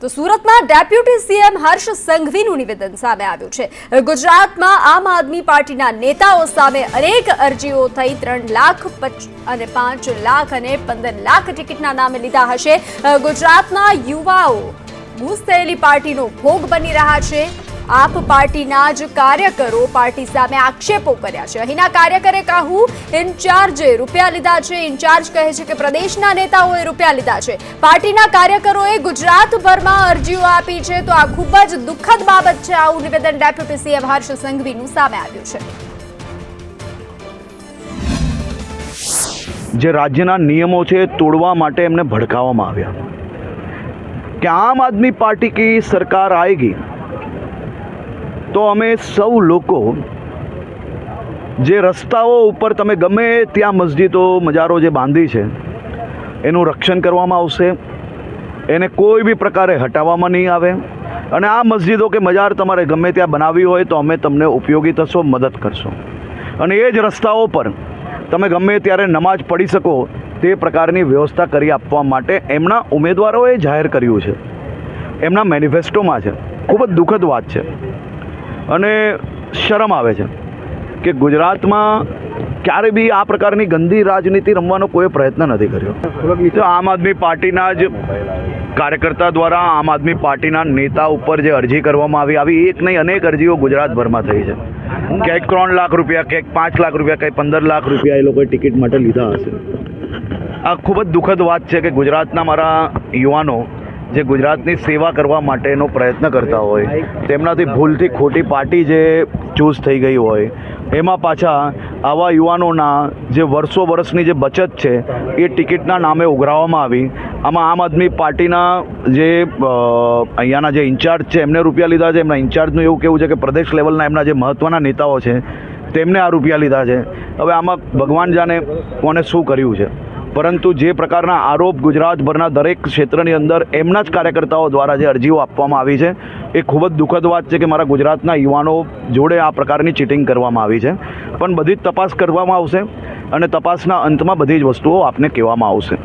તો સુરતમાં deputy CM હર્ષ સંઘવીનું નિવેદન સામે આવ્યું છે। ગુજરાતમાં આમ આદમી પાર્ટીના નેતાઓ સામે અનેક અરજીઓ થઈ 3 લાખ અને 5 લાખ અને 15 લાખ ટિકિટના નામે લીધા હશે। ગુજરાતના યુવાઓ બૂસ્ટ થયેલી પાર્ટીનો ભોગ બની રહ્યા છે। આપ પાર્ટીના જ કાર્યકરો પાર્ટી સામે આક્ષેપો કર્યા છે। અહીંના કાર્યકરે કહ્યું ઇન્ચાર્જે રૂપિયા લીધા છે। ઇન્ચાર્જ કહે છે કે પ્રદેશના નેતાઓએ રૂપિયા લીધા છે। પાર્ટીના કાર્યકરોએ ગુજરાતભરમાં અરજીઓ આપી છે। તો આ ખૂબ જ દુઃખદ બાબત છે। આવું નિવેદન ડેપ્યુટી સીએમ હર્ષ સંઘવીનું સામે આવ્યું છે। જે રાજ્યના નિયમો છે તોડવા માટે એમને ભડકાવવામાં આવ્યા કે આમ આદમી પાર્ટી કી સરકાર આएगी તો અમે સૌ લોકો જે રસ્તાઓ ઉપર તમે ગમે ત્યાં મસ્જિદો મજારો જે બાંધી છે એનું રક્ષણ કરવામાં આવશે। એને કોઈ બી પ્રકારે હટાવવામાં નહીં આવે અને આ મસ્જિદો કે મજાર તમારે ગમે ત્યાં બનાવવી હોય તો અમે તમને ઉપયોગી થશો, મદદ કરશો અને એ જ રસ્તાઓ પર તમે ગમે ત્યારે નમાઝ પઢી શકો તે પ્રકારની વ્યવસ્થા કરી આપવા માટે એમના ઉમેદવારોએ જાહેર કર્યું છે, એમના મેનિફેસ્ટોમાં છે। ખૂબ જ દુઃખદ વાત છે અને શરમ આવે છે કે ગુજરાતમાં ક્યારે બી આ પ્રકારની ગંદી રાજનીતિ રમવાનો કોઈ પ્રયત્ન નથી કર્યો। તો આમ આદમી પાર્ટીના જ કાર્યકર્તા દ્વારા આમ આદમી પાર્ટીના નેતા ઉપર જે અરજી કરવામાં આવી એક નહીં અનેક અરજીઓ ગુજરાતભરમાં થઈ છે। ક્યાંક 3 લાખ રૂપિયા, ક્યાંક 5 લાખ રૂપિયા, ક્યાંક 15 લાખ રૂપિયા એ લોકોએ ટિકિટ માટે લીધા હશે। આ ખૂબ જ દુઃખદ વાત છે કે ગુજરાતના મારા યુવાનો જે ગુજરાતની સેવા કરવા માટેનો પ્રયત્ન કરતા હોય તેમનાથી ભૂલથી ખોટી પાર્ટી જે ચૂઝ થઈ ગઈ હોય એમાં પાછા આવા યુવાનોના જે વર્ષોની જે બચત છે એ ટિકિટના નામે ઉઘરાવવામાં આવી। આમાં આમ આદમી પાર્ટીના જે અહીંયાના જે ઇન્ચાર્જ છે એમને રૂપિયા લીધા છે। એમના ઇન્ચાર્જનું એવું કહેવું છે કે પ્રદેશ લેવલના એમના જે મહત્ત્વના નેતાઓ છે તેમને આ રૂપિયા લીધા છે। હવે આમાં ભગવાન જાણે કોને શું કર્યું છે, પરંતુ જે પ્રકારના આરોપ ગુજરાતભરના દરેક ક્ષેત્રની અંદર એમના જ કાર્યકર્તાઓ દ્વારા જે અરજીઓ આપવામાં આવી છે એ ખૂબ જ દુઃખદ વાત છે કે મારા ગુજરાતના યુવાનો જોડે આ પ્રકારની ચીટિંગ કરવામાં આવી છે। પણ બધી જ તપાસ કરવામાં આવશે અને તપાસના અંતમાં બધી જ વસ્તુઓ આપને કહેવામાં આવશે।